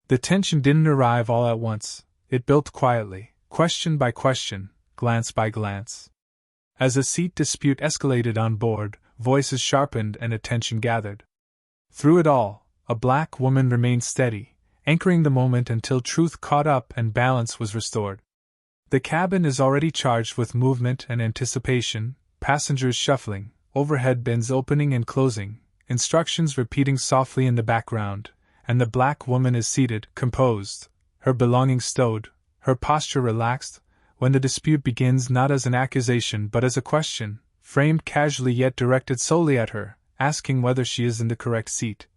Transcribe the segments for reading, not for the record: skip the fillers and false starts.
The tension didn't arrive all at once, it built quietly, question by question, glance by glance. As a seat dispute escalated on board, voices sharpened and attention gathered. Through it all, a black woman remained steady, anchoring the moment until truth caught up and balance was restored. The cabin is already charged with movement and anticipation, passengers shuffling, overhead bins opening and closing, instructions repeating softly in the background, and the black woman is seated, composed, her belongings stowed, her posture relaxed, when the dispute begins not as an accusation but as a question, framed casually yet directed solely at her, asking whether she is in the correct seat.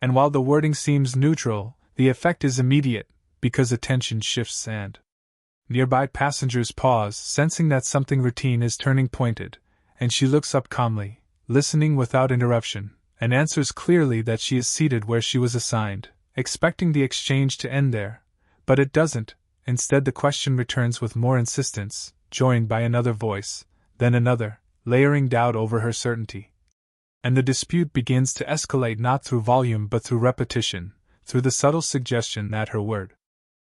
And while the wording seems neutral, the effect is immediate, because attention shifts and nearby passengers pause, sensing that something routine is turning pointed, and she looks up calmly, listening without interruption, and answers clearly that she is seated where she was assigned, expecting the exchange to end there. But it doesn't. Instead, the question returns with more insistence, joined by another voice, then another, layering doubt over her certainty. And the dispute begins to escalate not through volume but through repetition, through the subtle suggestion that her word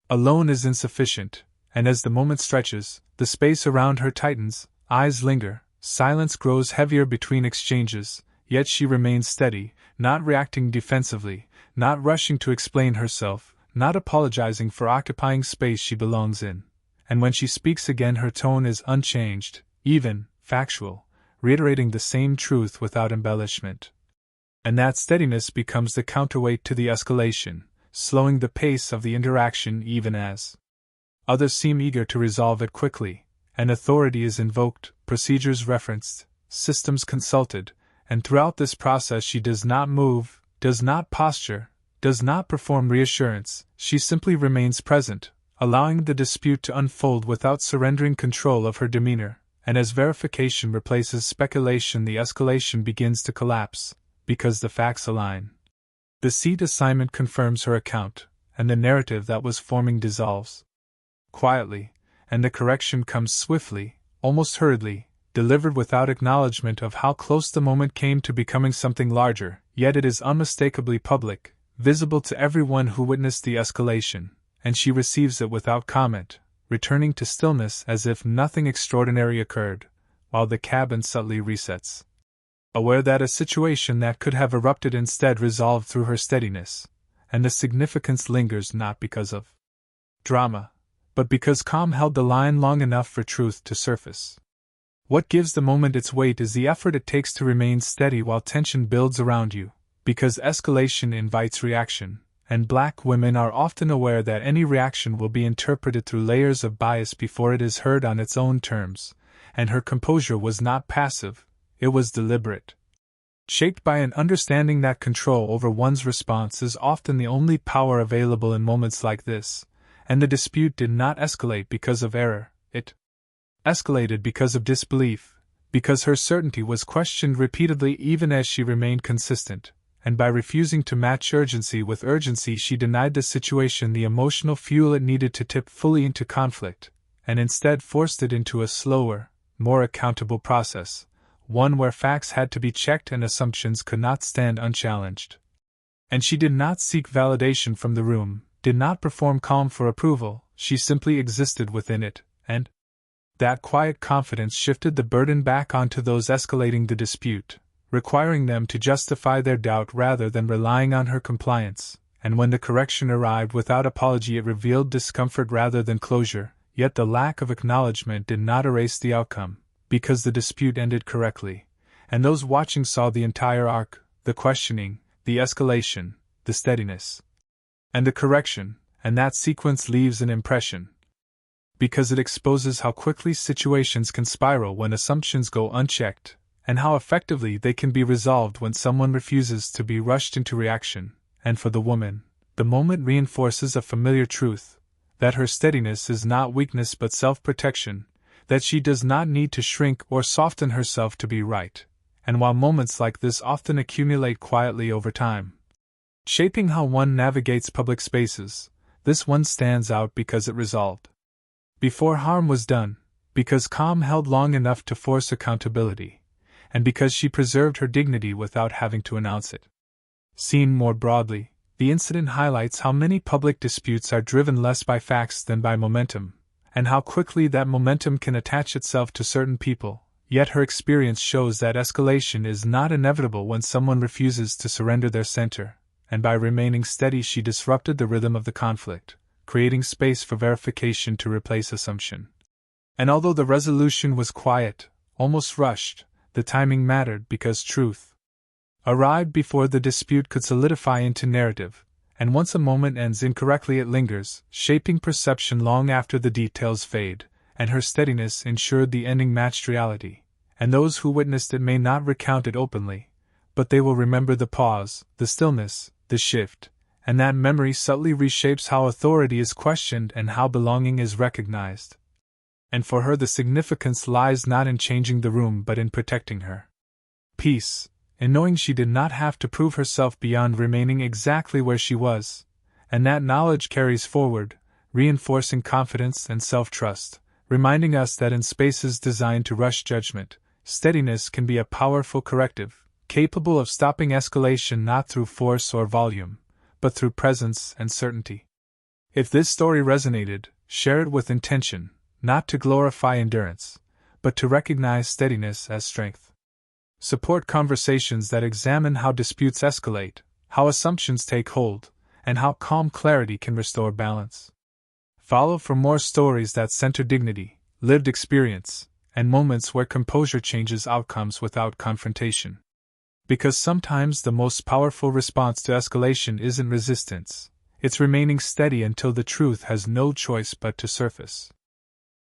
alone is insufficient, and as the moment stretches, the space around her tightens, eyes linger, silence grows heavier between exchanges, yet she remains steady, not reacting defensively, not rushing to explain herself, not apologizing for occupying space she belongs in. And when she speaks again, her tone is unchanged, even, factual, reiterating the same truth without embellishment. And that steadiness becomes the counterweight to the escalation, slowing the pace of the interaction even as others seem eager to resolve it quickly, and authority is invoked, procedures referenced, systems consulted, and throughout this process she does not move, does not posture, does not perform reassurance, she simply remains present, allowing the dispute to unfold without surrendering control of her demeanor, and as verification replaces speculation, the escalation begins to collapse, because the facts align. The seat assignment confirms her account, and the narrative that was forming dissolves quietly, and the correction comes swiftly, almost hurriedly, delivered without acknowledgement of how close the moment came to becoming something larger, yet it is unmistakably public, visible to everyone who witnessed the escalation, and she receives it without comment, returning to stillness as if nothing extraordinary occurred, while the cabin subtly resets. Aware that a situation that could have erupted instead resolved through her steadiness, and the significance lingers not because of drama, but because calm held the line long enough for truth to surface. What gives the moment its weight is the effort it takes to remain steady while tension builds around you, because escalation invites reaction, and black women are often aware that any reaction will be interpreted through layers of bias before it is heard on its own terms, and her composure was not passive, it was deliberate. Shaped by an understanding that control over one's response is often the only power available in moments like this, and the dispute did not escalate because of error, it escalated because of disbelief, because her certainty was questioned repeatedly even as she remained consistent, and by refusing to match urgency with urgency she denied the situation the emotional fuel it needed to tip fully into conflict, and instead forced it into a slower, more accountable process, one where facts had to be checked and assumptions could not stand unchallenged. And she did not seek validation from the room, did not perform calm for approval, she simply existed within it, and that quiet confidence shifted the burden back onto those escalating the dispute, requiring them to justify their doubt rather than relying on her compliance, and when the correction arrived without apology it revealed discomfort rather than closure, yet the lack of acknowledgement did not erase the outcome, because the dispute ended correctly, and those watching saw the entire arc, the questioning, the escalation, the steadiness, and the correction, and that sequence leaves an impression, because it exposes how quickly situations can spiral when assumptions go unchecked, and how effectively they can be resolved when someone refuses to be rushed into reaction. And for the woman, the moment reinforces a familiar truth, that her steadiness is not weakness but self-protection, that she does not need to shrink or soften herself to be right, and while moments like this often accumulate quietly over time, shaping how one navigates public spaces, this one stands out because it resolved before harm was done, because calm held long enough to force accountability, and because she preserved her dignity without having to announce it. Seen more broadly, The incident highlights how many public disputes are driven less by facts than by momentum, and how quickly that momentum can attach itself to certain people. Yet her experience shows that escalation is not inevitable when someone refuses to surrender their center, and by remaining steady she disrupted the rhythm of the conflict, creating space for verification to replace assumption. And although the resolution was quiet, almost rushed, the timing mattered because truth arrived before the dispute could solidify into narrative, and once a moment ends incorrectly it lingers, shaping perception long after the details fade, and her steadiness ensured the ending matched reality, and those who witnessed it may not recount it openly, but they will remember the pause, the stillness, the shift, and that memory subtly reshapes how authority is questioned and how belonging is recognized. And for her the significance lies not in changing the room but in protecting her peace, in knowing she did not have to prove herself beyond remaining exactly where she was, and that knowledge carries forward, reinforcing confidence and self-trust, reminding us that in spaces designed to rush judgment, steadiness can be a powerful corrective, capable of stopping escalation not through force or volume, but through presence and certainty. If this story resonated, share it with intention, not to glorify endurance, but to recognize steadiness as strength. Support conversations that examine how disputes escalate, how assumptions take hold, and how calm clarity can restore balance. Follow for more stories that center dignity, lived experience, and moments where composure changes outcomes without confrontation. Because sometimes the most powerful response to escalation isn't resistance, it's remaining steady until the truth has no choice but to surface.